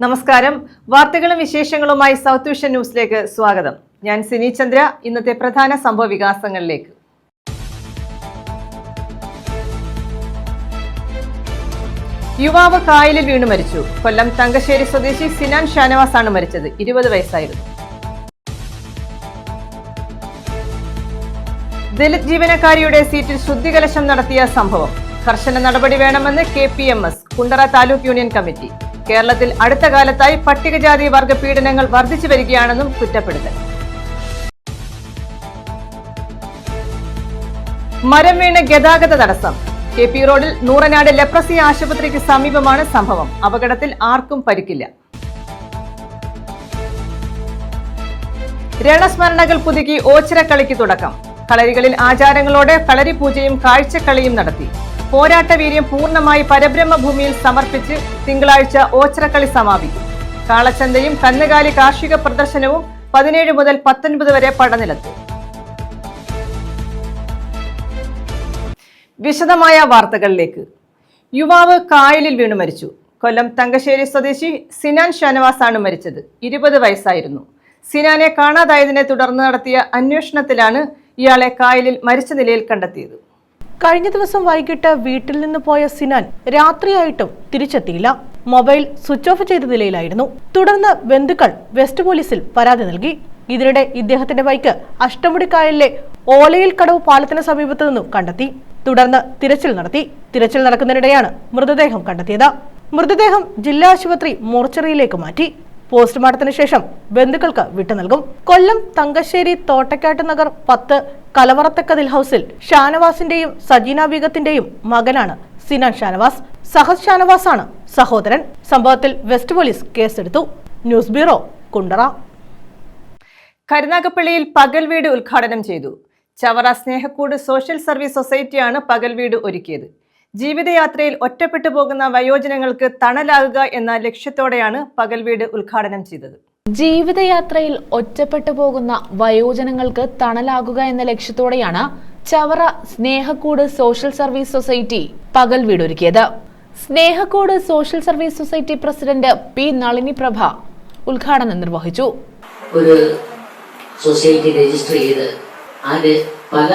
നമസ്കാരം. വാർത്തകളും വിശേഷങ്ങളുമായി സൗത്ത് വിഷൻ ന്യൂസിലേക്ക് സ്വാഗതം. ഞാൻ സിനി ചന്ദ്ര. ഇന്നത്തെ പ്രധാന സംഭവ വികാസങ്ങളിലേക്ക്. യുവാവ് കായലിൽ വീണു മരിച്ചു. കൊല്ലം തങ്കശ്ശേരി സ്വദേശി സിനാൻ ഷാനവാസ് ആണ് മരിച്ചത്. 20 വയസ്സായിരുന്നു. ദലിത് ജീവനക്കാരിയുടെ സീറ്റിൽ ശുദ്ധികലശം നടത്തിയ സംഭവം. കർശന നടപടി വേണമെന്ന് KPMS Kundara taluk union committee. കേരളത്തിൽ അടുത്ത കാലത്തായി പട്ടികജാതി വർഗ പീഡനങ്ങൾ വർദ്ധിച്ചു വരികയാണെന്നും കുറ്റപ്പെടുത്തൽ. മരം വീണ് ഗതാഗത തടസ്സം. KP റോഡിൽ നൂറനാട് ലെപ്രസി ആശുപത്രിക്ക് സമീപമാണ് സംഭവം. അപകടത്തിൽ ആർക്കും പരിക്കില്ല. രണസ്മരണകൾ പുതുക്കി ഓച്ചിറക്കളിക്ക് തുടക്കം. കളരികളിൽ ആചാരങ്ങളോടെ കളരി പൂജയും കാഴ്ചക്കളിയും നടത്തി. പോരാട്ടവീര്യം പൂർണ്ണമായി പരബ്രഹ്മഭൂമിയിൽ സമർപ്പിച്ച് തിങ്കളാഴ്ച ഓച്ചിറക്കളി സമാപിക്കും. കാളച്ചന്തയും കന്നുകാലി കാർഷിക പ്രദർശനവും 17 മുതൽ 19 വരെ പടനിലത്ത്. വിശദമായ വാർത്തകളിലേക്ക്. യുവാവ് കായലിൽ വീണു മരിച്ചു. കൊല്ലം തങ്കശ്ശേരി സ്വദേശി സിനാൻ ഷാനവാസ് ആണ് മരിച്ചത്. 20 വയസ്സായിരുന്നു. സിനാനെ കാണാതായതിനെ തുടർന്ന് നടത്തിയ അന്വേഷണത്തിലാണ് ഇയാളെ കായലിൽ മരിച്ച നിലയിൽ കണ്ടെത്തിയത്. കഴിഞ്ഞ ദിവസം വൈകിട്ട് വീട്ടിൽ നിന്ന് പോയ സിനാൻ രാത്രിയായിട്ടും തിരിച്ചെത്തിയില്ല. മൊബൈൽ സ്വിച്ച് ഓഫ് ചെയ്ത നിലയിലായിരുന്നു. തുടർന്ന് ബന്ധുക്കൾ വെസ്റ്റ് പോലീസിൽ പരാതി നൽകി. ഇതിനിടെ ഇദ്ദേഹത്തിന്റെ ബൈക്ക് അഷ്ടമുടി കായലിലെ ഓലയിൽ കടവ് പാലത്തിന് സമീപത്തു നിന്നും കണ്ടെത്തി. തുടർന്ന് തിരച്ചിൽ നടത്തി. തിരച്ചിൽ നടക്കുന്നതിനിടെയാണ് മൃതദേഹം കണ്ടെത്തിയത്. മൃതദേഹം ജില്ലാ ആശുപത്രി മോർച്ചറിയിലേക്ക് മാറ്റി. പോസ്റ്റ്മോർട്ടത്തിന് ശേഷം ബന്ധുക്കൾക്ക് വിട്ടു നൽകും. കൊല്ലം തങ്കശ്ശേരി തോട്ടക്കാട്ട് നഗർ 10 കലവറത്തക്കതിൽ ഹൌസിൽ ഷാനവാസിന്റെയും സജീന ബീഗത്തിന്റെയും മകനാണ് സിനാൻ ഷാനവാസ്. സഹദ് ഷാനവാസ് ആണ് സഹോദരൻ. സംഭവത്തിൽ വെസ്റ്റ് പോലീസ് കേസെടുത്തു. News bureau, Kundara. കരുനാഗപ്പള്ളിയിൽ പകൽ വീട് ഉദ്ഘാടനം ചെയ്തു. ചവറ സ്നേഹക്കൂട് സോഷ്യൽ സർവീസ് സൊസൈറ്റിയാണ് പകൽ വീട് ഒരുക്കിയത്. ജീവിതയാത്രയിൽ ഒറ്റപ്പെട്ടു പോകുന്ന വയോജനങ്ങൾക്ക് തണലാകുക എന്ന ലക്ഷ്യത്തോടെയാണ് പകൽ വീട് ഉദ്ഘാടനം ചെയ്തത്. ജീവിതയാത്രയിൽ ഒറ്റപ്പെട്ടു പോകുന്ന വയോജനങ്ങൾക്ക് തണലാകുക എന്ന ലക്ഷ്യത്തോടെയാണ് Chavara Snehakkoodu social service society പകൽ വീട് ഒരുക്കിയത്. Snehakkoodu social service society president P. Nalini Prabha ഉദ്ഘാടനം നിർവഹിച്ചു. ഒരു സൊസൈറ്റി രജിസ്റ്റർ ചെയ്ത് അത് പല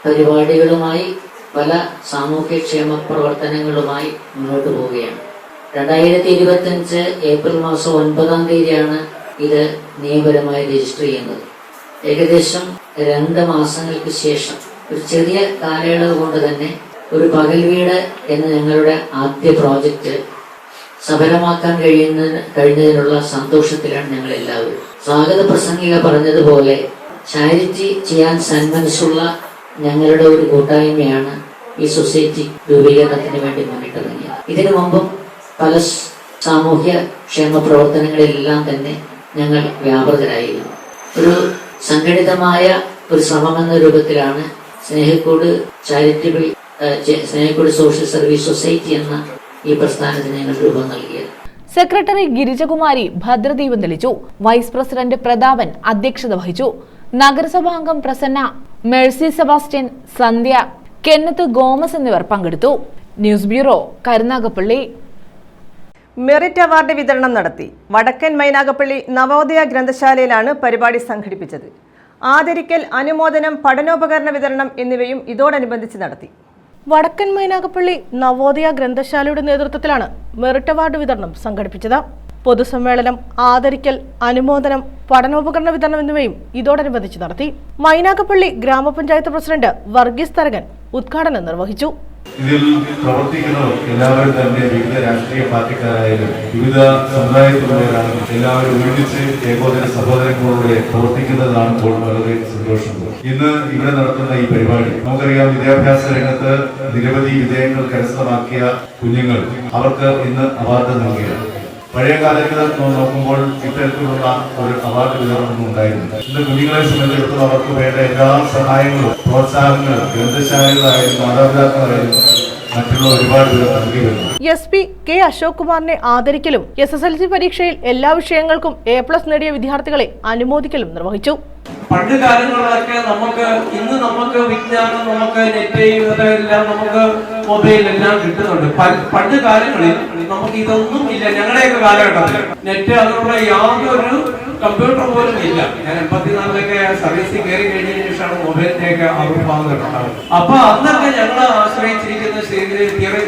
പരിപാടികളുമായി പല സാമൂഹ്യക്ഷേമ പ്രവർത്തനങ്ങളുമായി മുന്നോട്ട് പോവുകയാണ്. 2025 ഏപ്രിൽ മാസം 9-ാം തീയതിയാണ് ഇത് നിയമപരമായി രജിസ്റ്റർ ചെയ്യുന്നത്. ഏകദേശം 2 മാസങ്ങൾക്ക് ശേഷം ഒരു ചെറിയ കാലയളവ് കൊണ്ട് തന്നെ ഒരു പകൽ വീട് എന്ന ഞങ്ങളുടെ ആദ്യ പ്രോജക്റ്റ് സഫലമാക്കാൻ കഴിഞ്ഞതിനുള്ള സന്തോഷത്തിലാണ് ഞങ്ങൾ എല്ലാവരും. സ്വാഗത പ്രസംഗിക പറഞ്ഞതുപോലെ ചാരിറ്റി ചെയ്യാൻ സന്മനസ്സുള്ള ഞങ്ങളുടെ ഒരു കൂട്ടായ്മയാണ് ഈ സൊസൈറ്റി രൂപീകരണത്തിന് വേണ്ടി മുന്നിട്ടിറങ്ങിയത്. ഇതിനു മുമ്പും പല സാമൂഹ്യ ക്ഷേമ പ്രവർത്തനങ്ങളിലെല്ലാം തന്നെ ഞങ്ങൾ വ്യാപൃതരായിരുന്നു. ഒരു സംഘടിതമായ ഒരു ശ്രമമെന്ന രൂപത്തിലാണ് സ്നേഹക്കൂട് സോഷ്യൽ സർവീസ് സൊസൈറ്റി എന്ന ഈ പ്രസ്ഥാനത്തിന് ഞങ്ങൾ രൂപം നൽകിയത്. സെക്രട്ടറി ഗിരിജകുമാരി ഭദ്രദീപം തെളിച്ചു. വൈസ് പ്രസിഡന്റ് പ്രതാപൻ അധ്യക്ഷത വഹിച്ചു. നഗരസഭാംഗം പ്രസന്ന, മേഴ്സി സെബാസ്റ്റ്യൻ, സന്ധ്യ, കെന്നത്ത് ഗോമസ് എന്നിവർ പങ്കെടുത്തു. News bureau, Karunagappally. Merit award വിതരണം നടത്തി. വടക്കൻ മൈനാഗപ്പള്ളി നവോദയ ഗ്രന്ഥശാലയിലാണ് പരിപാടി സംഘടിപ്പിച്ചത്. ആദരിക്കൽ, അനുമോദനം, പഠനോപകരണ വിതരണം എന്നിവയും ഇതോടനുബന്ധിച്ച് നടത്തി. വടക്കൻ മൈനാഗപ്പള്ളി നവോദയ ഗ്രന്ഥശാലയുടെ നേതൃത്വത്തിലാണ് മെറിറ്റ് അവാർഡ് വിതരണം സംഘടിപ്പിച്ചത്. പൊതുസമ്മേളനം, ആദരിക്കൽ, അനുമോദനം, പഠനോപകരണ വിതരണം എന്നിവയും ഇതോടനുബന്ധിച്ച് നടത്തി. മൈനാഗപ്പള്ളി ഗ്രാമപഞ്ചായത്ത് പ്രസിഡന്റ് വർഗീസ് തരകൻ ഉദ്ഘാടനം നിർവഹിച്ചു. ഇതിൽ പ്രവർത്തിക്കുന്നവർ എല്ലാവരും തന്നെ വിവിധ രാഷ്ട്രീയ പാർട്ടിക്കാരായാലും വിവിധ സമുദായത്തിലുള്ളവരാണെങ്കിലും എല്ലാവരും ഒരുമിച്ച് ഏകോദര സഹോദരങ്ങളോടെ പ്രവർത്തിക്കുന്നതാണ് ഇപ്പോൾ വളരെ സന്തോഷമുള്ളത്. ഇന്ന് ഇവിടെ നടത്തുന്ന ഈ പരിപാടി നമുക്കറിയാം, വിദ്യാഭ്യാസ രംഗത്ത് നിരവധി വിജയങ്ങൾ കരസ്ഥമാക്കിയ കുഞ്ഞുങ്ങൾ അവർക്ക് ഇന്ന് അവാർഡ് നൽകിയത്. പഴയ കാലത്ത് നോക്കുമ്പോൾ ഇത്തരത്തിലുള്ള ഒരു അവാർഡ് വിതരണമൊന്നും ഉണ്ടായിരുന്നില്ല. ഇന്ന് കുഞ്ഞുങ്ങളെ സംബന്ധിച്ചിടത്തോളം അവർക്ക് വേണ്ട എല്ലാ സഹായങ്ങളും പ്രോത്സാഹനങ്ങളും ഗ്രന്ഥശാലകളായാലും മാതാപിതാക്കളായാലും മറ്റുള്ള ഒരുപാട് പേർ നൽകി വരുന്നു. SP K അശോക് കുമാറിനെ ആദരിക്കലും SSLC പരീക്ഷയിൽ എല്ലാ വിഷയങ്ങൾക്കും A+ നേടിയ വിദ്യാർത്ഥികളെ അനുമോദിക്കലും നിർവഹിച്ചു. പണ്ട് കാലങ്ങളിലൊക്കെ ഇന്ന് നമുക്ക് വിജ്ഞാനം, നമുക്ക് നെറ്റ് ഇതെല്ലാം നമുക്ക് മൊബൈലെല്ലാം കിട്ടുന്നുണ്ട്. പണ്ട് കാലങ്ങളിൽ നമുക്ക് ഇതൊന്നും ഇല്ല. ഞങ്ങളുടെയൊക്കെ കാലഘട്ടത്തിൽ നെറ്റ് അതിനുള്ള യാതൊരു കമ്പ്യൂട്ടർ പോലും ഇല്ല. ഞാൻ 84 സർവീസിൽ കയറി കഴിഞ്ഞതിന് ശേഷമാണ് മൊബൈലിന്റെയൊക്കെ ആവിർഭാവം ഉണ്ടാകുന്നത്. അപ്പൊ അന്നൊക്കെ ഞങ്ങൾ ആശ്രയിച്ചിരിക്കുന്ന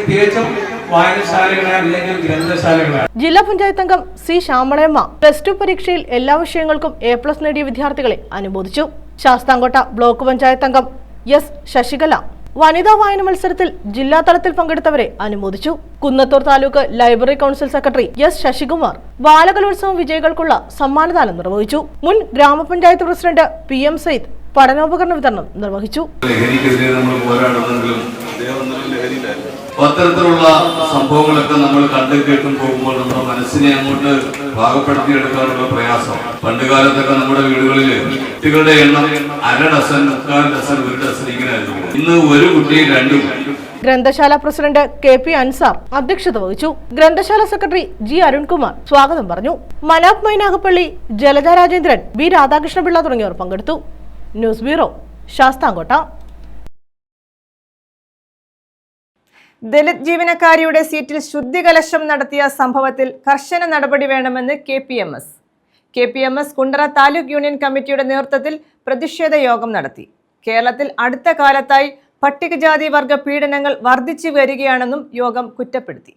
തികച്ചും വായനശാലകളെ അല്ലെങ്കിൽ ഗ്രന്ഥശാലകളെ. ജില്ലാ പഞ്ചായത്ത് അംഗം C ശ്യാമളയമ്മ +2 പരീക്ഷയിൽ എല്ലാ വിഷയങ്ങൾക്കും A+ നേടിയ വിദ്യാർത്ഥികളെ അനുമോദിച്ചു. ശാസ്താംകോട്ട ബ്ലോക്ക് പഞ്ചായത്ത് അംഗം S ശശികല വനിതാ വായന മത്സരത്തിൽ ജില്ലാതലത്തിൽ പങ്കെടുത്തവരെ അനുമോദിച്ചു. Kunnathur taluk library council secretary S Sasikumar Balakalolsavam വിജയികൾക്കുള്ള സമ്മാനദാനം നിർവഹിച്ചു. മുൻ ഗ്രാമപഞ്ചായത്ത് പ്രസിഡന്റ് PM സയ്യിദ് പഠനോപകരണ വിതരണം നിർവഹിച്ചു. അത്തരത്തിലുള്ള സംഭവങ്ങളൊക്കെ നമ്മൾ കണ്ടു കേട്ടും പോകുമ്പോൾ നമ്മുടെ മനസ്സിനെ അങ്ങോട്ട് പാകപ്പെടുത്തിയെടുക്കാനുള്ള പ്രയാസം. പണ്ട് കാലത്തൊക്കെ നമ്മുടെ വീടുകളിൽ കുട്ടികളുടെ എണ്ണം 1/2 ഡസൻ, 3/4 ഡസൻ, 1 ഡസൻ ഇങ്ങനെയായിരുന്നു. ഇന്ന് ഒരു കുട്ടി 2 കുട്ടി. ഗ്രന്ഥശാല പ്രസിഡന്റ് KP അൻസാർ അധ്യക്ഷത വഹിച്ചു. ഗ്രന്ഥശാല സെക്രട്ടറി G അരുൺകുമാർ സ്വാഗതം പറഞ്ഞു. മനാബ് മൈനാഗപ്പള്ളി, ജലജ രാജേന്ദ്രൻ, B രാധാകൃഷ്ണപിള്ള തുടങ്ങിയവർ പങ്കെടുത്തു. News bureau, Sasthamcotta. ദലിത് ജീവനക്കാരിയുടെ സീറ്റിൽ ശുദ്ധികലശം നടത്തിയ സംഭവത്തിൽ കർശന നടപടി വേണമെന്ന് KPMS കുണ്ടറ താലൂക്ക് യൂണിയൻ കമ്മിറ്റിയുടെ നേതൃത്വത്തിൽ പ്രതിഷേധ യോഗം നടത്തി. കേരളത്തിൽ അടുത്ത കാലത്തായി പട്ടികജാതി വർഗ പീഡനങ്ങൾ വർദ്ധിച്ചു വരികയാണെന്നും യോഗം കുറ്റപ്പെടുത്തി.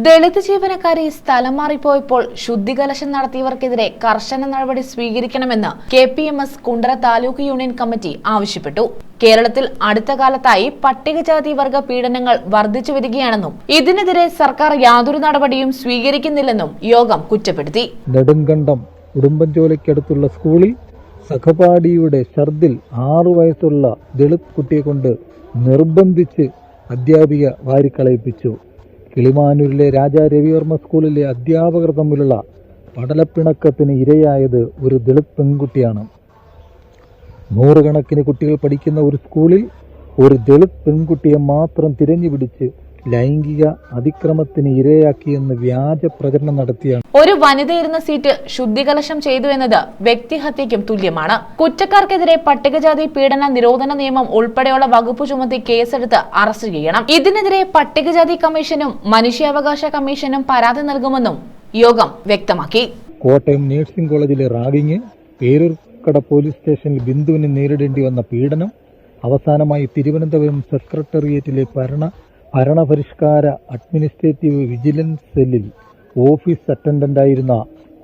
ദളിത് ജീവനക്കാരി സ്ഥലം മാറിപ്പോയപ്പോൾ ശുദ്ധികലശം നടത്തിയവർക്കെതിരെ കർശന നടപടി സ്വീകരിക്കണമെന്ന് KPMS Kundara taluk union committee ആവശ്യപ്പെട്ടു. കേരളത്തിൽ അടുത്ത കാലത്തായി പട്ടികജാതി വർഗ പീഡനങ്ങൾ വർദ്ധിച്ചു വരികയാണെന്നും ഇതിനെതിരെ സർക്കാർ യാതൊരു നടപടിയും സ്വീകരിക്കുന്നില്ലെന്നും യോഗം കുറ്റപ്പെടുത്തി. നെടുങ്കണ്ടം ഉടുമ്പൻചോലയ്ക്കടുത്തുള്ള സ്കൂളിൽ സഹപാഠിയുടെ ഛർദിൽ 6 വയസ്സുള്ള ദളിത് കുട്ടിയെ കൊണ്ട് നിർബന്ധിച്ച് അധ്യാപിക വാരിക്കളയിപ്പിച്ചു. കിളിമാനൂരിലെ രാജാ രവിവർമ്മ സ്കൂളിലെ അധ്യാപകർ തമ്മിലുള്ള പടലപ്പിണക്കത്തിന് ഇരയായത് ഒരു ദളിത് പെൺകുട്ടിയാണ്. 100 കണക്കിന് കുട്ടികൾ പഠിക്കുന്ന ഒരു സ്കൂളിൽ ഒരു ദളിത് പെൺകുട്ടിയെ മാത്രം തിരഞ്ഞുപിടിച്ച് ലൈംഗിക അതിക്രമത്തിന് ഇരയാക്കിയെന്ന് വ്യാജ പ്രചരണം നടത്തിയാണ്. ഒരു വനിതയിരുന്ന സീറ്റ് ശുദ്ധികലശം ചെയ്തു എന്നത് വ്യക്തിഹത്യയ്ക്കും തുല്യമാണ്. കുറ്റക്കാർക്കെതിരെ പട്ടികജാതി പീഡന നിരോധന നിയമം ഉൾപ്പെടെയുള്ള വകുപ്പ് ചുമത്തി കേസെടുത്ത് അറസ്റ്റ് ചെയ്യണം. ഇതിനെതിരെ പട്ടികജാതി കമ്മീഷനും മനുഷ്യാവകാശ കമ്മീഷനും പരാതി നൽകുമെന്നും യോഗം വ്യക്തമാക്കി. കോട്ടയം നഴ്സിംഗ് കോളേജിലെ റാഗിങ്, പേരൂർക്കട പോലീസ് സ്റ്റേഷനിൽ ബിന്ദുവിന് നേരിടേണ്ടി വന്ന പീഡനം, അവസാനമായി തിരുവനന്തപുരം സെക്രട്ടേറിയറ്റിലെ ഭരണപരിഷ്കാര അഡ്മിനിസ്ട്രേറ്റീവ് വിജിലൻസ് സെല്ലിൽ ഓഫീസ് അറ്റൻഡന്റായിരുന്ന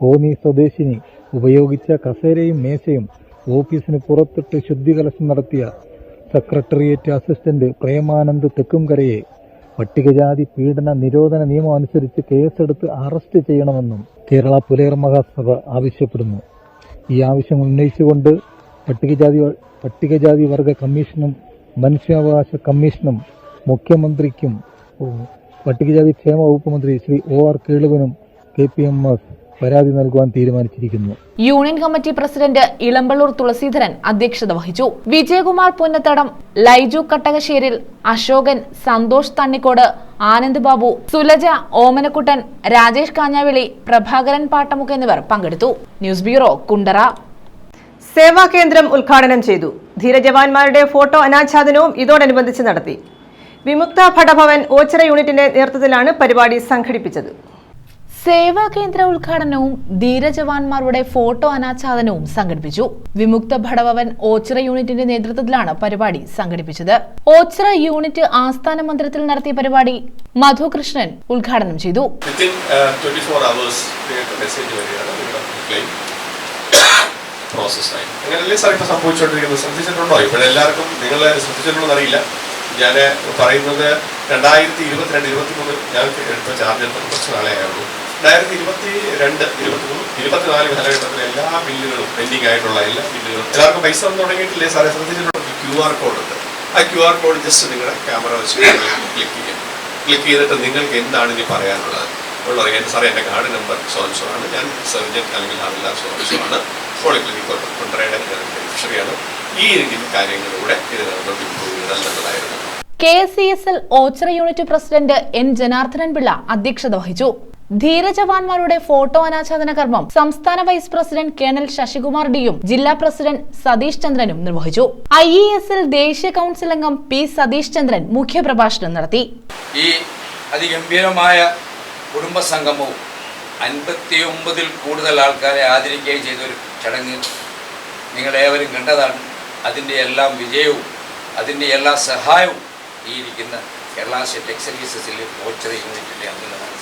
കോന്നി സ്വദേശിനി ഉപയോഗിച്ച കസേരയും മേശയും ഓഫീസിന് പുറത്തിട്ട് ശുദ്ധികലശം നടത്തിയ സെക്രട്ടേറിയറ്റ് അസിസ്റ്റന്റ് പ്രേമാനന്ദ് തെക്കുംകരയെ പട്ടികജാതി പീഡന നിരോധന നിയമം അനുസരിച്ച് കേസെടുത്ത് അറസ്റ്റ് ചെയ്യണമെന്നും കേരള പുലയർ മഹാസഭ ആവശ്യപ്പെടുന്നു. ഈ ആവശ്യം ഉന്നയിച്ചുകൊണ്ട് പട്ടികജാതി വർഗ കമ്മീഷനും മനുഷ്യാവകാശ കമ്മീഷനും മുഖ്യമന്ത്രിക്കും പട്ടികജാതി ക്ഷേമ വകുപ്പ് മന്ത്രി ശ്രീ OR കേളുവിനും KPMS പരാതി നൽകുവാൻ തീരുമാനിച്ചിരിക്കുന്നു. Union committee president Elampalloor Thulaseedharan അധ്യക്ഷത വഹിച്ചു. വിജയകുമാർ പുന്നത്തടം, ലൈജു കട്ടകശ്ശേരിൽ, അശോകൻ, സന്തോഷ് തണ്ണിക്കോട്, ആനന്ദ് ബാബു, സുലജ, ഓമനക്കുട്ടൻ, രാജേഷ് കാഞ്ഞാവിളി, പ്രഭാകരൻ പാട്ടമുക്ക് എന്നിവർ പങ്കെടുത്തു. News bureau, Kundara. സേവാ കേന്ദ്രം ഉദ്ഘാടനം ചെയ്തു. ധീരജവാന്മാരുടെ ഫോട്ടോ അനാച്ഛാദനവും ഇതോടനുബന്ധിച്ച് നടത്തി. വിമുക്ത ഭടഭവൻ ഓച്ചിറ യൂണിറ്റിന്റെ നേതൃത്വത്തിലാണ് പരിപാടി സംഘടിപ്പിച്ചത്. സേവാ കേന്ദ്ര ഉദ്ഘാടനവും ധീരജവാന്മാരുടെ ഫോട്ടോ അനാച്ഛാദനവും സംഘടിപ്പിച്ചു. വിമുക്ത ഭടഭവൻ ഓച്ചിറ യൂണിറ്റിന്റെ നേതൃത്വത്തിലാണ് പരിപാടി സംഘടിപ്പിച്ചത്. ഓച്ചിറ യൂണിറ്റ് ആസ്ഥാന മന്ദിരത്തിൽ നടത്തിയ പരിപാടി മധുകൃഷ്ണൻ ഉദ്ഘാടനം ചെയ്തു. അങ്ങനെയല്ലേ സാർ ഇപ്പൊ സംഭവിച്ചുകൊണ്ടിരിക്കുന്നത്? ശ്രദ്ധിച്ചിട്ടുണ്ടോ? ഇപ്പോഴെല്ലാവർക്കും നിങ്ങളെ ശ്രദ്ധിച്ചിട്ടുണ്ടോ എന്നറിയില്ല. ഞാൻ പറയുന്നത് 2022-23 ഞാൻ എടുത്ത ചാർജ് എടുത്ത കുറച്ച് നാളെയായിരുന്നു. 2022-23-24 കാലഘട്ടത്തിലെ എല്ലാ ബില്ലുകളും പെൻഡിങ് ആയിട്ടുള്ള എല്ലാ ബില്ലുകളും എല്ലാവർക്കും പൈസ ഒന്നും തുടങ്ങിയിട്ടില്ലേ സാറേ? ശ്രദ്ധിച്ചിട്ടുണ്ടോ? QR കോഡ് ഉണ്ട്. ആ QR കോഡ് ജസ്റ്റ് നിങ്ങളുടെ ക്യാമറ വെച്ച് ക്ലിക്ക് ചെയ്തിട്ട് നിങ്ങൾക്ക് എന്താണ് ഇനി പറയാനുള്ളത് ഉള്ളറിയാൻ സാറേ എൻ്റെ കാർഡ് നമ്പർ സോൻസോ ആണ്, ഞാൻ സർജൻ അല്ലെങ്കിൽ ആളില്ല സോൻസോ ആണ്, പോളിക്ലിനിക് കൊണ്ടുവരേണ്ട ബെനിഫിഷ്യറിയാണ്. ഈ രീതിയിൽ കാര്യങ്ങളിലൂടെ ഇത് നമുക്ക് ഇമ്പ്രൂവ് ചെയ്താൽ നല്ലതായിരുന്നു. KCSL Ochira unit president N Janardhanan Pillai അധ്യക്ഷത വഹിച്ചു. ധീരജവാന്മാരുടെ ഫോട്ടോ അനാച്ഛാദന കർമ്മം സംസ്ഥാന വൈസ് പ്രസിഡന്റ് കേണൽ ശശികുമാർ ഡിയും ജില്ലാ പ്രസിഡന്റ് സതീഷ് ചന്ദ്രനും നിർവഹിച്ചു. IESL ദേശീയ കൌൺസിൽ അംഗം P സതീഷ് ചന്ദ്രൻ മുഖ്യപ്രഭാഷണം നടത്തി. ഈ അതിഗംഭീരമായ കുടുംബ സംഗമവും 59-ൽ കൂടുതൽ ആൾക്കാരെ ആദരിക്കുകയും ചെയ്തൊരു ചടങ്ങ് നിങ്ങളേവരും കണ്ടതാണ്. അതിൻ്റെ എല്ലാം വിജയവും അതിൻ്റെ എല്ലാ സഹായവും ഈ ഇരിക്കുന്ന കേരള സ്റ്റേറ്റ് എക്സ് സർവീസസിൽ ഓച്ചിറ യൂണിറ്റിൻ്റെ അംഗങ്ങളാണ്.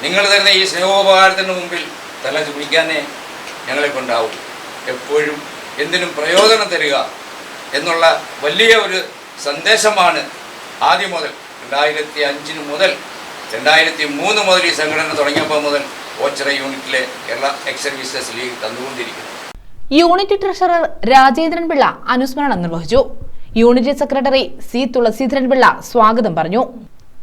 നിങ്ങൾ തന്നെ ഈ സ്നേഹോപകാരത്തിന് മുമ്പിൽ തല ചുമിക്കാനേ ഞങ്ങളെ കൊണ്ടാവും. എപ്പോഴും എന്തിനും പ്രയോജനം തരിക എന്നുള്ള വലിയ ഒരു സന്ദേശമാണ് ആദ്യം മുതൽ 2005 മുതൽ 2003 മുതൽ ഈ സംഘടന തുടങ്ങിയപ്പോൾ മുതൽ ഓച്ചിറ യൂണിറ്റിലെ കേരള എക്സ് സർവീസസ് ലീഗ് തന്നുകൊണ്ടിരിക്കുന്നു. യൂണിറ്റ് ട്രഷറർ രാജേന്ദ്രൻ പിള്ള അനുസ്മരണം നിർവഹിച്ചു. Unit secretary C Thulaseedharan Pillai സ്വാഗതം പറഞ്ഞു.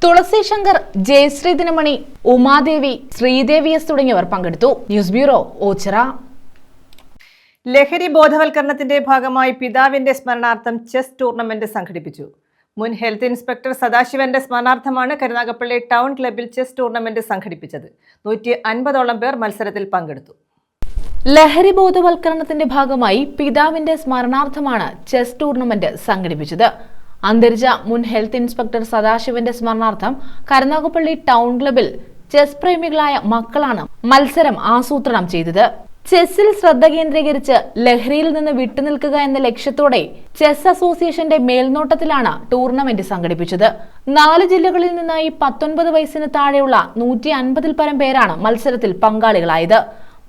തുളസി ശങ്കർ, ജയശ്രീ ദിനമണി, ഉമാദേവി, ശ്രീദേവി എസ് തുടങ്ങിയവർ പങ്കെടുത്തു. News bureau, Oachira. ലഹരി ബോധവൽക്കരണത്തിന്റെ ഭാഗമായി പിതാവിന്റെ സ്മരണാർത്ഥം ചെസ് ടൂർണമെന്റ് സംഘടിപ്പിച്ചു. മുൻ ഹെൽത്ത് ഇൻസ്പെക്ടർ സദാശിവന്റെ സ്മരണാർത്ഥമാണ് കരുനാഗപ്പള്ളി ടൗൺ ക്ലബ്ബിൽ ചെസ് ടൂർണമെന്റ് സംഘടിപ്പിച്ചത്. 150ഓളം പേർ മത്സരത്തിൽ പങ്കെടുത്തു. ലഹരി ബോധവൽക്കരണത്തിന്റെ ഭാഗമായി പിതാവിന്റെ സ്മരണാർത്ഥമാണ് ചെസ് ടൂർണമെന്റ് സംഘടിപ്പിച്ചത്. അന്തരിച്ച മുൻ ഹെൽത്ത് ഇൻസ്പെക്ടർ സദാശിവന്റെ സ്മരണാർത്ഥം കരുനാഗപ്പള്ളി ടൗൺ ക്ലബ്ബിൽ ചെസ് പ്രേമികളായ മക്കളാണ് മത്സരം ആസൂത്രണം ചെയ്തത്. ചെസ്സിൽ ശ്രദ്ധ കേന്ദ്രീകരിച്ച് ലഹരിയിൽ നിന്ന് വിട്ടുനിൽക്കുക എന്ന ലക്ഷ്യത്തോടെ ചെസ് അസോസിയേഷന്റെ മേൽനോട്ടത്തിലാണ് ടൂർണമെന്റ് സംഘടിപ്പിച്ചത്. 4 ജില്ലകളിൽ നിന്നായി 19 വയസ്സിന് താഴെയുള്ള 150-ൽ പരം പേരാണ് മത്സരത്തിൽ പങ്കാളികളായത്.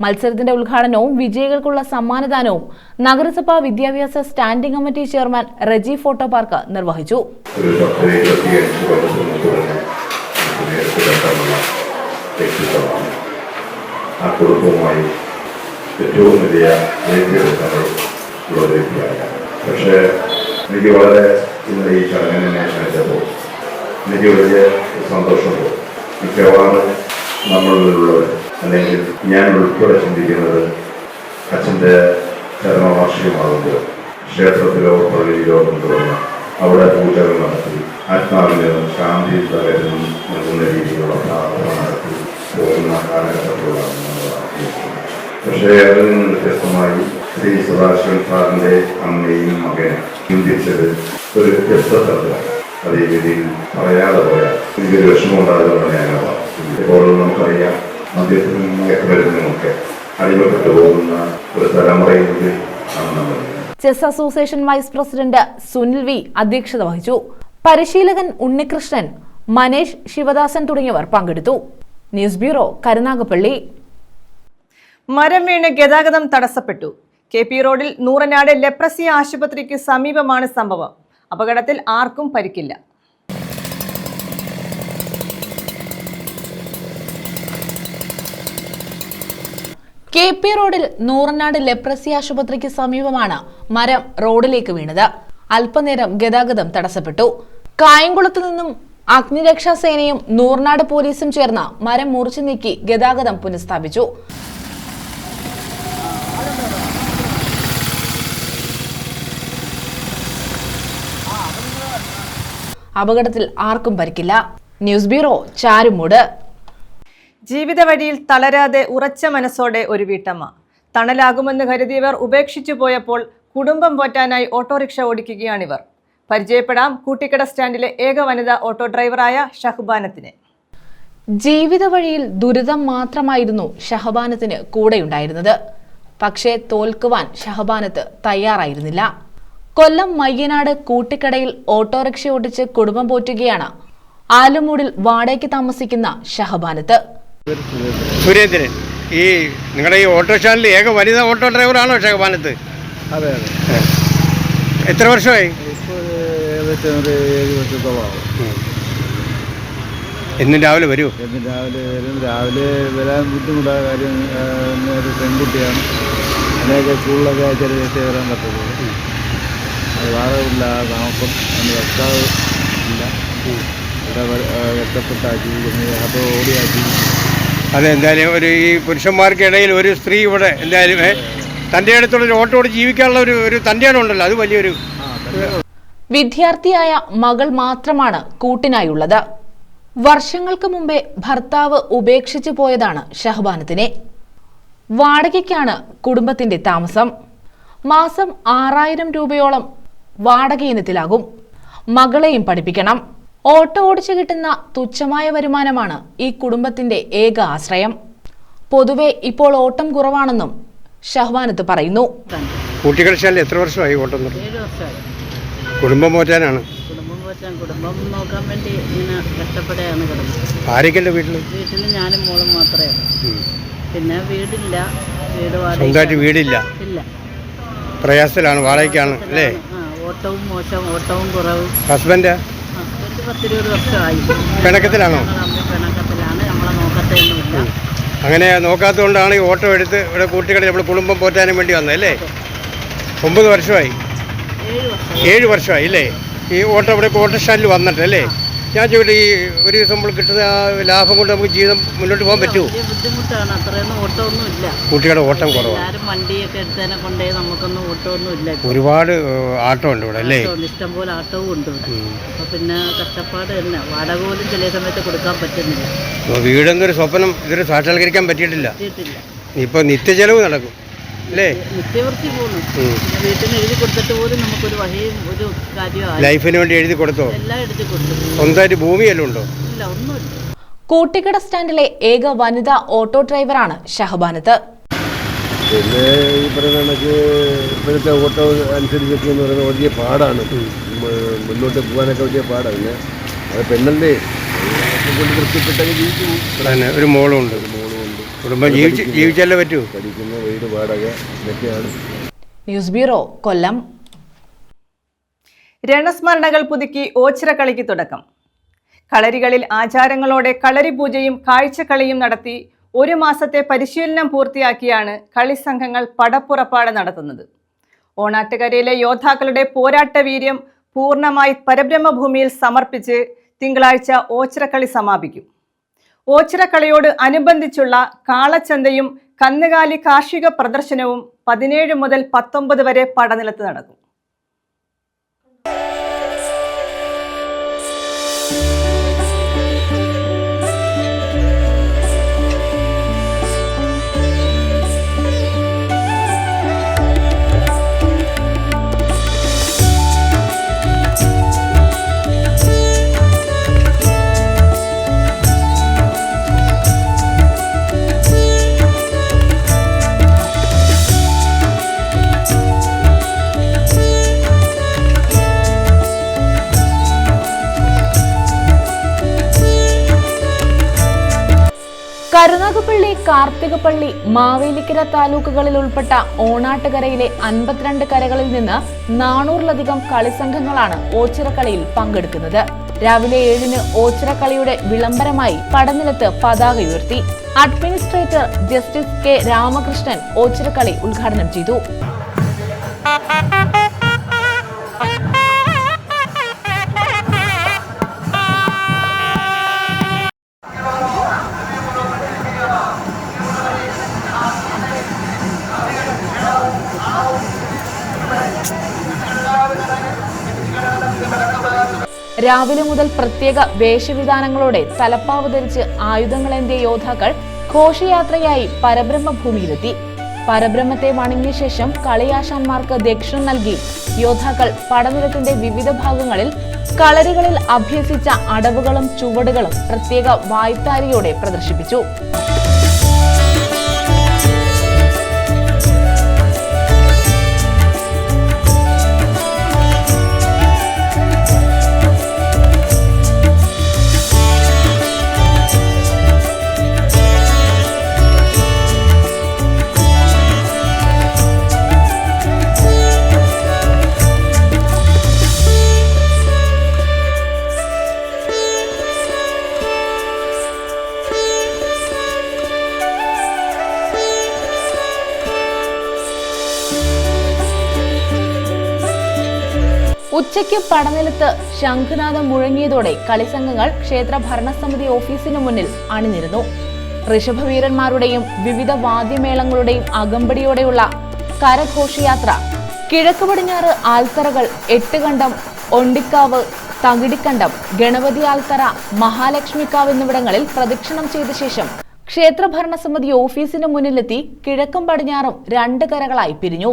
മത്സരത്തിന്റെ ഉദ്ഘാടനവും വിജയികൾക്കുള്ള സമ്മാനദാനവും നഗരസഭാ വിദ്യാഭ്യാസ standing committee chairman Reji photo park നിർവഹിച്ചു. ഏറ്റവും വലിയ പക്ഷേ എനിക്ക് വളരെ ഇന്ന് ഈ ചടങ്ങിനെ ക്ഷണിച്ചപ്പോൾ എനിക്ക് വലിയ സന്തോഷമുണ്ട്. മിക്കവാറും നമ്മളിലുള്ളവർ അല്ലെങ്കിൽ ഞാൻ ഉൾപ്പെടെ ചിന്തിക്കുന്നത് അച്ഛൻ്റെ ചരമവാർഷികമാകുമ്പോൾ ക്ഷേത്രത്തിലോ പള്ളിയിലോ കൊണ്ടുവന്ന് അവിടെ പൂജകൾ നടത്തി ആത്മാവിന് ശാന്തി തകരും നൽകുന്ന രീതിയിലുള്ള പ്രാർത്ഥന നടത്തി പോകുന്ന കാലഘട്ടത്തിലാണ് നമ്മൾ ആഗ്രഹിക്കുന്നത്. പക്ഷേ അതിൽ നിന്ന് വ്യത്യസ്തമായി ശ്രീ സദാശിവൻ സാറിൻ്റെ അമ്മയും മകനും ചിന്തിച്ചത് ഒരു വ്യത്യസ്തതയാണ്. അതേ രീതിയിൽ പറയാതെ പോയാൽ എനിക്കൊരു വിഷമമുണ്ടാകുന്നത് ഞാനത് ഇപ്പോൾ നമുക്കറിയാം, മദ്യത്തിനും മയക്കുമരുന്നിനുമൊക്കെ അടിമപ്പെട്ടു പോകുന്ന ഒരു തലമുറയിൽ ആണ് നമ്മൾ. Chess association vice president Sunil V അധ്യക്ഷത വഹിച്ചു. പരിശീലകൻ ഉണ്ണികൃഷ്ണൻ, മനേഷ്, ശിവദാസൻ തുടങ്ങിയവർ പങ്കെടുത്തു. News bureau, Karunagappally. മരം വീണ് ഗതാഗതം തടസ്സപ്പെട്ടു. KP റോഡിൽ നൂറനാട് ലെപ്രസി ആശുപത്രിക്ക് സമീപമാണ് സംഭവം. അപകടത്തിൽ ആർക്കും പരിക്കില്ല. KP റോഡിൽ നൂറനാട് ലെപ്രസി ആശുപത്രിക്ക് സമീപമാണ് മരം റോഡിലേക്ക് വീണത്. അല്പനേരം ഗതാഗതം തടസ്സപ്പെട്ടു. കായംകുളത്തു നിന്നും അഗ്നിരക്ഷാ സേനയും നൂറനാട് പോലീസും ചേർന്ന് മരം മുറിച്ചു നീക്കി ഗതാഗതം പുനഃസ്ഥാപിച്ചു. അപകടത്തിൽ ആർക്കും പരിക്കില്ല. News bureau, Charummood. ജീവിത വഴിയിൽ തളരാതെ ഉറച്ച മനസ്സോടെ ഒരു വീട്ടമ്മ. തണലാകുമെന്ന് കരുതിയവർ ഉപേക്ഷിച്ചു പോയപ്പോൾ കുടുംബം പോറ്റാനായി ഓട്ടോറിക്ഷ ഓടിക്കുകയാണിവർ. പരിചയപ്പെടാം കൂട്ടിക്കട സ്റ്റാൻഡിലെ ഏക വനിതാ ഓട്ടോ ഡ്രൈവറായ ഷഹബാനത്തിനെ. ജീവിത വഴിയിൽ ദുരിതം മാത്രമായിരുന്നു ഷഹബാനത്തിന് കൂടെയുണ്ടായിരുന്നത്. പക്ഷേ തോൽക്കുവാൻ ഷഹബാനത്ത് തയ്യാറായിരുന്നില്ല. കൊല്ലം മയ്യനാട് കൂട്ടിക്കടയിൽ ഓട്ടോറിക്ഷ ഓടിച്ച് കുടുംബം പോറ്റുകയാണ് ആലുമൂടിൽ വാടകയ്ക്ക് താമസിക്കുന്ന ഷഹബാനത്ത്. സുരേന്ദ്രൻ, ഈ നിങ്ങളുടെ ഈ ഓട്ടോ സ്റ്റാൻഡിൽ ഏക വനിതാ ഓട്ടോ ഡ്രൈവറാണോ ഷഹബാനത്ത്? അതെ അതെ. എത്ര വർഷമായി? എന്നും രാവിലെ വരൂ? എന്നും രാവിലെ വരും. രാവിലെ വരാൻ ബുദ്ധിമുട്ടായ കാര്യം, ഒരു പെൺകുട്ടിയാണ്. അതിനൊക്കെ സ്കൂളിലൊക്കെ ചെറിയ ദിവസം വരാൻ പറ്റുള്ളൂ. അത് വാടകയില്ല, താമസം ഭർത്താവ് ഇല്ല, ഇവിടെ കഷ്ടപ്പെട്ടാ ജീവിക്കുന്നത്, അത് ഓടിയാ ജീവിക്കുന്നത്. അതെന്തായാലും ഒരു ഈ പുരുഷന്മാർക്കിടയിൽ ഒരു സ്ത്രീ ഇവിടെ എന്തായാലും തൻ്റെ അടുത്തുള്ളൊരു ഓട്ടോട് ജീവിക്കാനുള്ള ഒരു തൻ്റെയാണുണ്ടല്ലോ, അത് വലിയൊരു. വിദ്യാർത്ഥിയായ മകൾ മാത്രമാണ് കൂട്ടിനായുള്ളത്. വർഷങ്ങൾക്ക് മുമ്പേ ഭർത്താവ് ഉപേക്ഷിച്ചു പോയതാണ് ഷഹബാനത്തിനെ. വാടകയ്ക്കാണ് കുടുംബത്തിന്റെ താമസം. മാസം 6000 രൂപയോളം വാടക ഇനത്തിലാകും. മകളെയും പഠിപ്പിക്കണം. ഓട്ടോ ഓടിച്ചു കിട്ടുന്ന തുച്ഛമായ വരുമാനമാണ് ഈ കുടുംബത്തിന്റെ ഏക ആശ്രയം. പൊതുവെ ഇപ്പോൾ ഓട്ടം കുറവാണെന്നും ഷഹബാനത്ത് പറയുന്നു. കുട്ടികളിൽ എത്ര വർഷമായി ഓട്ടം? 7 വർഷമായി. കുടുംബം പോറ്റാനാണ്? കുടുംബം നോക്കാൻ വേണ്ടി ഇങ്ങനെ കഷ്ടപ്പെടുകയാണ് കിടന്നത്. ആരൊക്കെയല്ലേ വീട്ടിൽ? വീട്ടിൽ ഞാനും മോളും മാത്രമേ ഉള്ളൂ. പിന്നെ വീടില്ല. സ്വന്തമായിട്ട് വീടില്ല. ഇല്ല. പ്രയാസത്തിലാണ്, വാടകയ്ക്കാണ് അല്ലേ? ഓട്ടവും മോശം, ഓട്ടവും കുറവ്. ഹസ്ബൻഡ് 10-20 വർഷമായി. പിണക്കത്തിലാണോ? പിണക്കത്തിലാണ്. നമ്മളെ നോക്കത്തൊന്നുമില്ല. അങ്ങനെ നോക്കാത്തതുകൊണ്ടാണ് ഈ ഓട്ടോ എടുത്ത് ഇവിടെ കുട്ടികളെ നമ്മൾ കുടുംബം പോറ്റാനും വേണ്ടി വന്നത് അല്ലേ? 9 വർഷമായി. 7 വർഷമായി അല്ലേ ഈ ഓട്ടോ ഇവിടെ ഇപ്പോൾ ഓട്ടോ സ്റ്റാൻഡിൽ വന്നിട്ടല്ലേ? ഞാൻ ചോദിച്ചു, ഈ ഒരു ദിവസം നമ്മൾ കിട്ടുന്ന ലാഭം കൊണ്ട് നമുക്ക് ജീവിതം മുന്നോട്ട് പോകാൻ പറ്റുമോ? ബുദ്ധിമുട്ടാണ്. അത്രയൊന്നും ഓട്ടമൊന്നും ഇല്ല. കുട്ടികളുടെ ഓട്ടം കുറവാണ്. എല്ലാവരും വണ്ടിയൊക്കെ എടുത്തതിനെ കൊണ്ടേ നമുക്കൊന്നും ഓട്ടമൊന്നും ഇല്ല. ഒരുപാട് ആട്ടോ ഉണ്ട് ഇവിടെ അല്ലേ? ഇഷ്ടംപോലെ ആട്ടവും ഉണ്ട് ഇവിടെ. അപ്പൊ പിന്നെ കഷ്ടപ്പാട് തന്നെ. വാടക പോലും ചില സമയത്ത് കൊടുക്കാൻ പറ്റുന്നില്ല. വീടെന്നൊരു സ്വപ്നം ഇതൊരു സാക്ഷാത്കരിക്കാൻ പറ്റിയിട്ടില്ല. ഇപ്പൊ നിത്യചെലവ് നടക്കും അല്ലേ? നിത്യവൃത്തി പോകുന്നു. വീട്ടിൽ നിന്ന് എഴുതി കൊടുത്തിട്ട് പോലും നമുക്കൊരു വകയും ഒരു കാര്യമാണ്. ലൈഫിന് വേണ്ടി എഴുതി കൊടുത്തോ? എല്ലാം എഴുതി കൊടുത്തു. സ്വന്തമായിട്ട് ഭൂമിയെല്ലാം ഉണ്ടോ? ഇല്ല, ഒന്നുമില്ല. കൂട്ടിക്കട സ്റ്റാൻഡിലെ ഏക വനിതാ ഓട്ടോ ഡ്രൈവറാണ് ഷഹബാനത്ത്. പിന്നെ ഈ പറയുന്ന കണക്ക് ഇപ്പോഴത്തെ ഓട്ടോ അനുസരിച്ചൊക്കെ എന്ന് പറയുന്നത് വലിയ പാടാണ്. മുന്നോട്ട് പോകാനൊക്കെ വലിയ പാടാണ്. പിന്നെ അത് പെണ്ണല്ലേ കൊണ്ട് തൃപ്തിപ്പെട്ടൊക്കെ ജീവിച്ചു. ഒരു മോളും ഉണ്ട്. കുടുംബം ജീവിച്ചാലേ പറ്റൂ. പഠിക്കുന്ന വീട് വാടക ഇതൊക്കെയാണ്. ന്യൂസ് ബ്യൂറോ, കൊല്ലം. രണസ്മരണകൾ പുതുക്കി ഓച്ചിറ കളിക്ക് തുടക്കം. കളരികളിൽ ആചാരങ്ങളോടെ കളരി പൂജയും കാഴ്ചക്കളിയും നടത്തി 1 മാസത്തെ പരിശീലനം പൂർത്തിയാക്കിയാണ് കളിസംഘങ്ങൾ പടപ്പുറപ്പാട് നടത്തുന്നത്. ഓണാട്ടുകരയിലെ യോദ്ധാക്കളുടെ പോരാട്ട വീര്യം പൂർണ്ണമായി പരബ്രഹ്മഭൂമിയിൽ സമർപ്പിച്ച് തിങ്കളാഴ്ച ഓച്ചിറക്കളി സമാപിക്കും. ഓച്ചിറക്കളിയോട് അനുബന്ധിച്ചുള്ള കാളച്ചന്തയും കന്നുകാലി കാർഷിക പ്രദർശനവും 17 മുതൽ 19 വരെ പടനിലത്ത് നടക്കും. കരുനാഗപ്പള്ളി, കാർത്തികപ്പള്ളി, മാവേലിക്കര താലൂക്കുകളിൽ ഉൾപ്പെട്ട ഓണാട്ടുകരയിലെ 52 കരകളിൽ നിന്ന് 400-ലധികം കളിസംഘങ്ങളാണ് ഓച്ചിറക്കളിയിൽ പങ്കെടുക്കുന്നത്. രാവിലെ 7-ന് ഓച്ചിറക്കളിയുടെ വിളംബരമായി പടനിലത്ത് പതാക ഉയർത്തി. Administrator justice K Ramakrishnan Ochirakkali ഉദ്ഘാടനം ചെയ്തു. രാവിലെ മുതൽ പ്രത്യേക വേഷവിധാനങ്ങളോടെ തലപ്പാവ് ധരിച്ച് ആയുധങ്ങളേന്തിയ യോദ്ധാക്കൾ ഘോഷയാത്രയായി പരബ്രഹ്മഭൂമിയിലെത്തി. പരബ്രഹ്മത്തെ വണങ്ങിയ ശേഷം കളിയാശാന്മാർക്ക് ദക്ഷിണം നൽകി യോദ്ധാക്കൾ പടനിലത്തിന്റെ വിവിധ ഭാഗങ്ങളിൽ കളരികളിൽ അഭ്യസിച്ച അടവുകളും ചുവടുകളും പ്രത്യേക വായ്ത്താരിയോടെ പ്രദർശിപ്പിച്ചു. ഉച്ചയ്ക്ക് പടനിലത്ത് ശംഖുനാഥം മുഴങ്ങിയതോടെ കളിസംഘങ്ങൾ ക്ഷേത്ര ഭരണസമിതി ഓഫീസിനു മുന്നിൽ അണിനിരുന്നു. ഋഷഭവീരന്മാരുടെയും വിവിധ വാദ്യമേളങ്ങളുടെയും അകമ്പടിയോടെയുള്ള കരഘോഷയാത്ര കിഴക്ക് പടിഞ്ഞാറ് ആൽത്തറകൾ, 8 കണ്ടം, ഒണ്ടിക്കാവ്, തകിടിക്കണ്ടം, ഗണപതി ആൽത്തറ, മഹാലക്ഷ്മിക്കാവ് എന്നിവിടങ്ങളിൽ പ്രദക്ഷിണം ചെയ്ത ശേഷം ക്ഷേത്ര ഭരണസമിതി ഓഫീസിന് മുന്നിലെത്തി കിഴക്കും പടിഞ്ഞാറും 2 കരകളായി പിരിഞ്ഞു.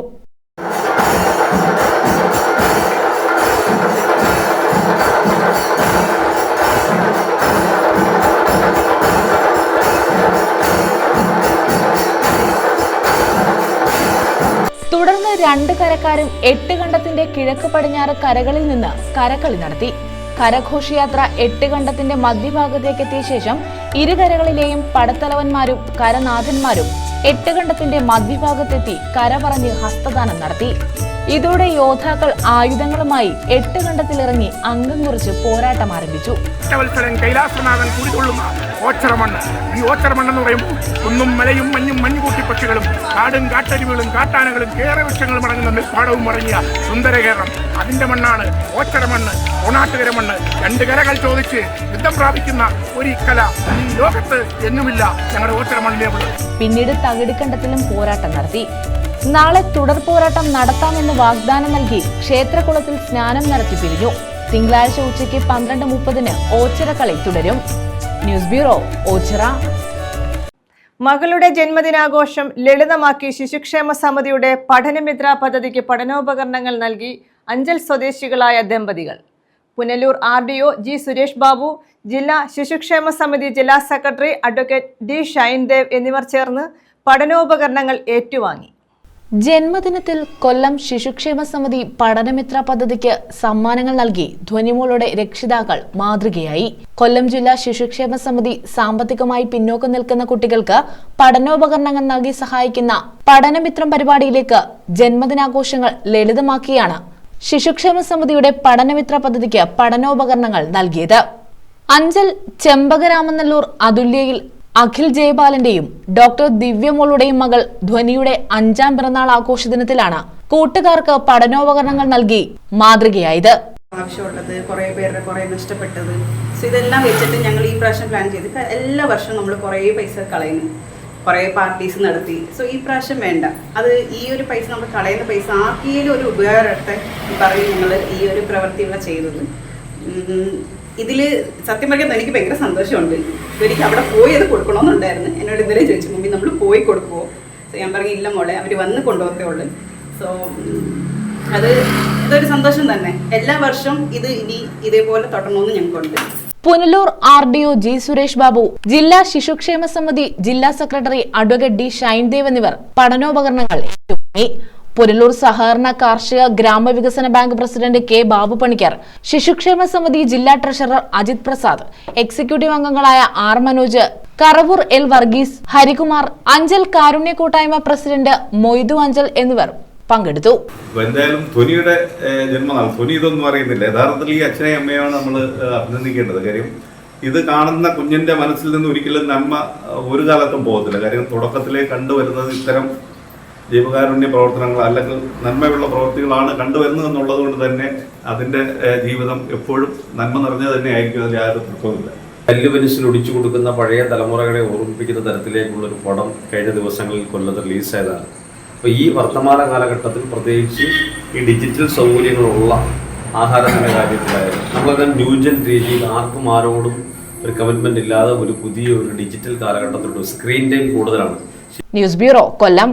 തുടർന്ന് 2 കരക്കാരും 8 കണ്ടത്തിന്റെ കിഴക്ക് പടിഞ്ഞാറ് കരകളിൽ നിന്ന് കരകളി നടത്തി. കരഘോഷയാത്ര 8 കണ്ടത്തിന്റെ മധ്യഭാഗത്തേക്ക് എത്തിയ ശേഷം ഇരുകരകളിലെയും പടത്തലവന്മാരും കരനാഥന്മാരും 8 കണ്ടത്തിന്റെ മധ്യഭാഗത്തെത്തി കര പറഞ്ഞ് ഹസ്തദാനം നടത്തി. ഇതോടെ യോദ്ധാക്കൾ ആയുധങ്ങളുമായി 8 കണ്ടത്തിലിറങ്ങി അംഗം കുറിച്ച് പോരാട്ടം ആരംഭിച്ചു. കൈലാസനാഥൻ കുടികൊള്ളുന്ന ഓച്ചറമണ്ണ്. ഈ ഓച്ചറമണ്ണെന്ന് പറയുമ്പോൾ കുന്നും മലയും മഞ്ഞും മഞ്ഞുകൂട്ടി പക്ഷികളും കാടും കാട്ടരുവികളും കാട്ടാനകളും കേരവൃക്ഷങ്ങളും അടങ്ങുന്ന നെൽപ്പാടവും ഇറങ്ങിയ സുന്ദര കേരളം. അതിന്റെ മണ്ണാണ് ഓച്ചറമണ്ണ്, ഓണാട്ടുകര മണ്ണ്. 2 കരകൾ ചോദിച്ച് യുദ്ധം പ്രാപിക്കുന്ന ഒരു കല ഈ ലോകത്ത് എങ്ങുമില്ല. ഞങ്ങളുടെ ഓച്ചറമണ്ണിനെ പിന്നീട് തകിടിക്കണ്ടത്തിലും പോരാട്ടം നടത്തി. നാളെ തുടർ പോരാട്ടം നടത്താമെന്ന് വാഗ്ദാനം നൽകി ക്ഷേത്രകുളത്തിൽ സ്നാനം നടത്തി പിരിഞ്ഞു. തിങ്കളാഴ്ച ഉച്ചയ്ക്ക് 12:30 ഓച്ചിറ കളി തുടരും. News bureau, Ochira. മകളുടെ ജന്മദിനാഘോഷം ലളിതമാക്കി ശിശുക്ഷേമ സമിതിയുടെ പഠനമിത്ര പദ്ധതിക്ക് പഠനോപകരണങ്ങൾ നൽകി അഞ്ചൽ സ്വദേശികളായ ദമ്പതികൾ. പുനലൂർ RDO G സുരേഷ് ബാബു, ജില്ലാ ശിശുക്ഷേമ സമിതി ജില്ലാ സെക്രട്ടറി അഡ്വക്കേറ്റ് D ഷൈൻദേവ് എന്നിവർ ചേർന്ന് പഠനോപകരണങ്ങൾ ഏറ്റുവാങ്ങി. ജന്മദിനത്തിൽ കൊല്ലം ശിശുക്ഷേമ സമിതി പഠനമിത്ര പദ്ധതിക്ക് സമ്മാനങ്ങൾ നൽകി ധ്വനിമോളുടെ രക്ഷിതാക്കൾ മാതൃകയായി. കൊല്ലം ജില്ലാ ശിശുക്ഷേമ സമിതി സാമ്പത്തികമായി പിന്നോക്കം നിൽക്കുന്ന കുട്ടികൾക്ക് പഠനോപകരണങ്ങൾ നൽകി സഹായിക്കുന്ന പഠനമിത്രം പരിപാടിയിലേക്ക് ജന്മദിനാഘോഷങ്ങൾ ലളിതമാക്കിയാണ് ശിശുക്ഷേമ സമിതിയുടെ പഠനമിത്ര പദ്ധതിക്ക് പഠനോപകരണങ്ങൾ നൽകിയത്. അഞ്ചൽ ചെമ്പകരാമനല്ലൂർ അതുല്യയിൽ അഖിൽ ജയപാലന്റെയും ഡോക്ടർ ദിവ്യമോളുടെയും മകൾ ധ്വനിയുടെ 5ാം പിറന്നാൾ ആഘോഷ ദിനത്തിലാണ് കൂട്ടുകാർക്ക് പഠനോപകരണങ്ങൾ നൽകി മാതൃകയായത്. ആവശ്യമുള്ളത്, കുറേ പേരുടെ കുറേ നഷ്ടപ്പെട്ടത്, സോ ഇതെല്ലാം വെച്ചിട്ട് ഞങ്ങൾ ഈ പ്രാവശ്യം പ്ലാൻ ചെയ്ത് എല്ലാ വർഷവും നമ്മൾ കുറേ പൈസ കളയുന്നു, കുറേ പാർട്ടീസ് നടത്തി. സോ ഈ പ്രാവശ്യം വേണ്ട, അത് ഈ ഒരു പൈസ നമ്മൾ കളയുന്ന പൈസ ആർക്കെങ്കിലും ഒരു ഉപകാരത്തെ പറഞ്ഞ് ഞങ്ങൾ ഈ ഒരു പ്രവൃത്തികൾ ചെയ്തത്. ഇതിൽ സത്യം പറയുന്നത് എനിക്ക് ഭയങ്കര സന്തോഷമുണ്ട്. എനിക്ക് അവിടെ പോയി അത് കൊടുക്കണമെന്നുണ്ടായിരുന്നു. എന്നോട് ഇതുവരെ ചോദിച്ചു, മമ്മി നമ്മൾ പോയി കൊടുക്കുമോ? സോ ഞാൻ പറഞ്ഞു ഇല്ല മോളെ, അവർ വന്ന് കൊണ്ടുപോകത്തേ ഉള്ളൂ. സോ ഇതൊരു സന്തോഷം തന്നെ. എല്ലാ വർഷവും ഇത് ഇനി ഇതേപോലെ തുടരണമെന്ന് ഞങ്ങൾക്കുണ്ട്. പുനലൂർ RDO G സുരേഷ് ബാബു, ജില്ലാ ശിശുക്ഷേമ സമിതി ജില്ലാ സെക്രട്ടറി അഡ്വക്കേറ്റ് D ഷൈൻദേവ് എന്നിവർ പഠനോപകരണങ്ങൾ ഏറ്റുവാങ്ങി. പുനലൂർ സഹകരണ കാർഷിക ഗ്രാമവികസന bank president K Babu Panicker, ശിശുക്ഷേമ സമിതി ജില്ലാ ട്രഷറർ അജിത് പ്രസാദ്, എക്സിക്യൂട്ടീവ് അംഗങ്ങളായ R മനോജ്, കറവൂർ L വർഗീസ്, ഹരികുമാർ, അഞ്ചൽ കാരുണ്യ കൂട്ടായ്മ പ്രസിഡന്റ് മൊയ്തു അഞ്ചൽ എന്നിവർ പങ്കെടുത്തു. എന്തായാലും ധ്വനിയുടെ ജന്മനാൾ, ധ്വനി ഇതൊന്നും അറിയുന്നില്ല. യഥാർത്ഥത്തിൽ ഈ അച്ഛനെയും അമ്മയാണ് നമ്മൾ അഭിനന്ദിക്കേണ്ടത്. കാര്യം ഇത് കാണുന്ന കുഞ്ഞിന്റെ മനസ്സിൽ നിന്ന് ഒരിക്കലും നന്മ ഒരു കാലത്തും പോകത്തില്ല. കാര്യം തുടക്കത്തിലേ കണ്ടുവരുന്നത് ഇത്തരം ജീവകാരുണ്യ പ്രവർത്തനങ്ങൾ അല്ലെങ്കിൽ നന്മയുള്ള പ്രവൃത്തികളാണ് കണ്ടുവരുന്നത് എന്നുള്ളത് കൊണ്ട് തന്നെ അതിൻ്റെ ജീവിതം എപ്പോഴും നന്മ നിറഞ്ഞത് തന്നെ ആയിരിക്കും. അതിൽ യാതൊരു തർക്കവുമില്ല. കല്ല് പെൻസിൽ ഒടിച്ചു കൊടുക്കുന്ന പഴയ തലമുറകളെ ഓർമ്മിപ്പിക്കുന്ന തരത്തിലേക്കുള്ളൊരു പടം കഴിഞ്ഞ ദിവസങ്ങളിൽ കൊല്ലത്ത് റിലീസായതാണ്. അപ്പോൾ ഈ വർത്തമാന കാലഘട്ടത്തിൽ പ്രത്യേകിച്ച് ഈ ഡിജിറ്റൽ സൗകര്യങ്ങളുള്ള ആഹാരത്തിൻ്റെ കാര്യത്തിലായാലും നമ്മളൊക്കെ ന്യൂജൻ രീതിയിൽ ആർക്കും ആരോടും ഒരു കമ്മിറ്റ്മെന്റ് ഇല്ലാതെ ഒരു പുതിയ ഒരു ഡിജിറ്റൽ കാലഘട്ടത്തിലുള്ള സ്ക്രീൻ ടൈം കൂടുതലാണ്. ന്യൂസ് ബ്യൂറോ, കൊല്ലം.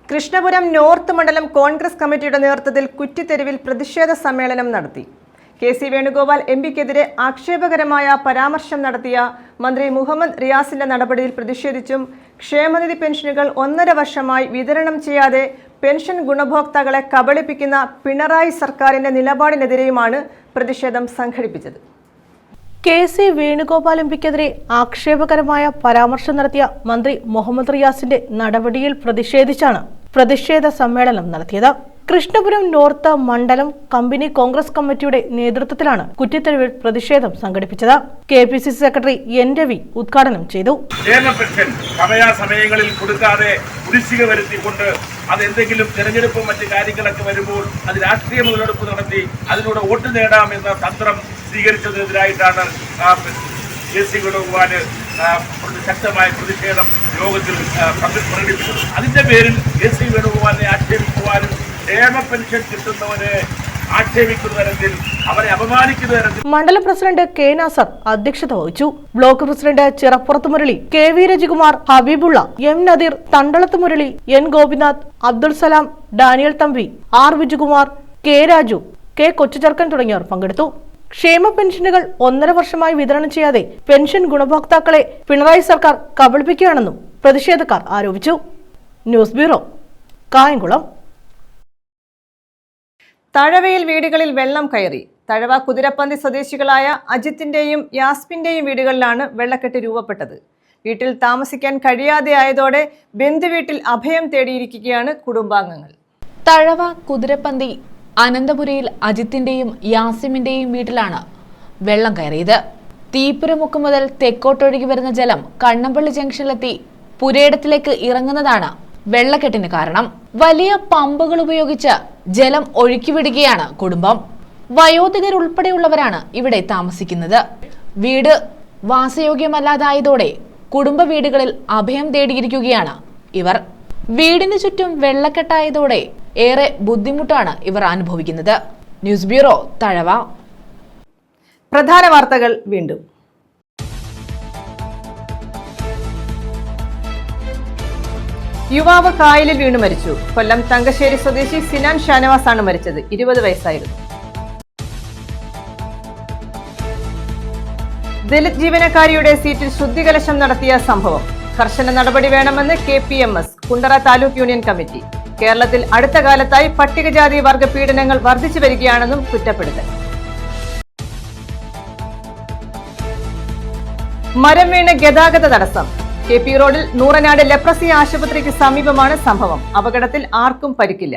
കൃഷ്ണപുരം നോർത്ത് മണ്ഡലം കോൺഗ്രസ് കമ്മിറ്റിയുടെ നേതൃത്വത്തിൽ കുറ്റിത്തെരുവിൽ പ്രതിഷേധ സമ്മേളനം നടത്തി. KC വേണുഗോപാൽ MPക്കെതിരെ ആക്ഷേപകരമായ പരാമർശം നടത്തിയ മന്ത്രി മുഹമ്മദ് റിയാസിന്റെ നടപടിയിൽ പ്രതിഷേധിച്ചും ക്ഷേമനിധി പെൻഷനുകൾ 1.5 വർഷമായി വിതരണം ചെയ്യാതെ പെൻഷൻ ഗുണഭോക്താക്കളെ കബളിപ്പിക്കുന്ന പിണറായി സർക്കാരിന്റെ നിലപാടിനെതിരെയുമാണ് പ്രതിഷേധം സംഘടിപ്പിച്ചത്. KC വേണുഗോപാൽ MPക്കെതിരെ ആക്ഷേപകരമായ പരാമർശം നടത്തിയ മന്ത്രി മുഹമ്മദ് റിയാസിന്റെ നടപടിയിൽ പ്രതിഷേധിച്ചാണ് പ്രതിഷേധ സമ്മേളനം നടത്തിയത്. കൃഷ്ണപുരം നോർത്ത് മണ്ഡലം കമ്പനി കോൺഗ്രസ് കമ്മിറ്റിയുടെ നേതൃത്വത്തിലാണ് കുറ്റിത്തെരുവിൽ പ്രതിഷേധം സംഘടിപ്പിച്ചത്. KPCC സെക്രട്ടറി N രവി ഉദ്ഘാടനം ചെയ്തു. ക്ഷേമ പെൻഷൻ സമയാസമയങ്ങളിൽ കൊടുക്കാതെ കുടിശ്ശിക വരുത്തിക്കൊണ്ട് അതെന്തെങ്കിലും തെരഞ്ഞെടുപ്പും മറ്റു കാര്യങ്ങളൊക്കെ വരുമ്പോൾ അത് രാഷ്ട്രീയ മുതലെടുപ്പ് നടത്തി അതിലൂടെ വോട്ട് നേടാമെന്ന തന്ത്രം സ്വീകരിച്ചതിനെതിരായിട്ടാണ് KC വേണുഗോപാല് ശക്തമായ പ്രതിഷേധം യോഗത്തിൽ പ്രകടിപ്പിച്ചത്. അതിന്റെ പേരിൽ KC വേണുഗോപാലിനെ ആക്ഷേപിക്കുവാനും ക്ഷേമ പെൻഷൻ കിട്ടുന്നവരെ ആക്ഷേപിക്കുന്ന തരത്തിൽ, അവരെ അപമാനിക്കുന്ന തരത്തിൽ. മണ്ഡലം പ്രസിഡന്റ് കെ നാസർ അധ്യക്ഷത വഹിച്ചു. Block president Chirappurathu Murali, K V Rajikumar, Habeebulla, M Nadeer, Thandalath Murali, N Gopinath, Abdul Salam, Daniel Thampi, R Vijukumar, K Raju, K Kochucherukkan തുടങ്ങിയവർ പങ്കെടുത്തു. ക്ഷേമ പെൻഷനുകൾ 1.5 വർഷമായി വിതരണം ചെയ്യാതെ പെൻഷൻ ഗുണഭോക്താക്കളെ പിണറായി സർക്കാർ കബളിപ്പിക്കുകയാണെന്നും പ്രതിഷേധക്കാർ ആരോപിച്ചു. News bureau, Kayamkulam. തഴവയിൽ വീടുകളിൽ വെള്ളം കയറി. തഴവ കുതിരപ്പന്തി സ്വദേശികളായ അജിത്തിന്റെയും യാസ്മിന്റെയും വീടുകളിലാണ് വെള്ളക്കെട്ട് രൂപപ്പെട്ടത്. വീട്ടിൽ താമസിക്കാൻ കഴിയാതെയായതോടെ ബന്ധുവീട്ടിൽ അഭയം തേടിയിരിക്കുകയാണ് കുടുംബാംഗങ്ങൾ. തഴവ കുതിരപ്പന്തി അനന്തപുരയിൽ അജിത്തിന്റെയും യാസിമിന്റെയും വീട്ടിലാണ് വെള്ളം കയറിയത്. തീപ്പുരമുക്ക് മുതൽ തെക്കോട്ടൊഴുകി വരുന്ന ജലം കണ്ണമ്പള്ളി ജംഗ്ഷനിലെത്തി പുരയിടത്തിലേക്ക് ഇറങ്ങുന്നതാണ് വെള്ളക്കെട്ടിന് കാരണം. വലിയ പമ്പുകൾ ഉപയോഗിച്ച് ജലം ഒഴുക്കിവിടുകയാണ് കുടുംബം. വയോധികരുൾപ്പെടെയുള്ളവരാണ് ഇവിടെ താമസിക്കുന്നത്. വീട് വാസയോഗ്യമല്ലാതായതോടെ കുടുംബ വീടുകളിൽ അഭയം തേടിയിരിക്കുകയാണ് ഇവർ. വീടിന് ചുറ്റും വെള്ളക്കെട്ടായതോടെ ഏറെ ബുദ്ധിമുട്ടാണ് ഇവർ അനുഭവിക്കുന്നത്. News bureau, Thazhava. പ്രധാന വാർത്തകൾ വീണ്ടും. യുവാവ് കായലിൽ വീണു മരിച്ചു. കൊല്ലം തങ്കശ്ശേരി സ്വദേശി സിനാൻ ഷാനവാസ് ആണ് മരിച്ചത്. 20 വയസ്സായിരുന്നു. ദലിത് ജീവനക്കാരിയുടെ സീറ്റിൽ ശുദ്ധികലശം നടത്തിയ സംഭവം. കർശന നടപടി വേണമെന്ന് KPMS Kundara taluk union committee. കേരളത്തിൽ അടുത്ത കാലത്തായി പട്ടികജാതി വർഗ പീഡനങ്ങൾ വർദ്ധിച്ചു വരികയാണെന്നും കുറ്റപ്പെടുത്തൽ. മരം വീണ് ഗതാഗത തടസ്സം. KP റോഡിൽ നൂറനാട് ലെപ്രസി ആശുപത്രിക്ക് സമീപമാണ് സംഭവം. അപകടത്തിൽ ആർക്കും പരിക്കില്ല.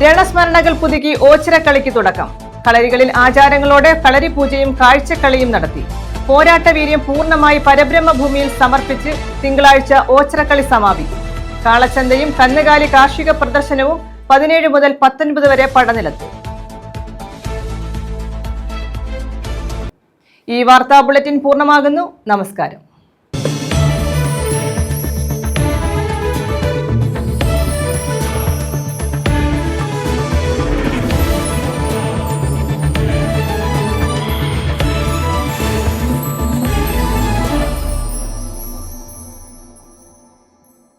രണസ്മരണകൾ പുതുക്കി ഓച്ചിറക്കളിക്ക് തുടക്കം. കളരികളിൽ ആചാരങ്ങളോടെ കളരി പൂജയും കാഴ്ചക്കളിയും നടത്തി. പോരാട്ട വീര്യം പൂർണ്ണമായി പരബ്രഹ്മഭൂമിയിൽ സമർപ്പിച്ച് തിങ്കളാഴ്ച ഓച്ചിറക്കളി സമാപിക്കും. കാളച്ചന്തയും കന്നുകാലി കാർഷിക പ്രദർശനവും 17 മുതൽ 19 വരെ പടനിലത്ത്. ഈ വാർത്താ ബുള്ളറ്റിൻ പൂർണ്ണമാകുന്നു. നമസ്കാരം.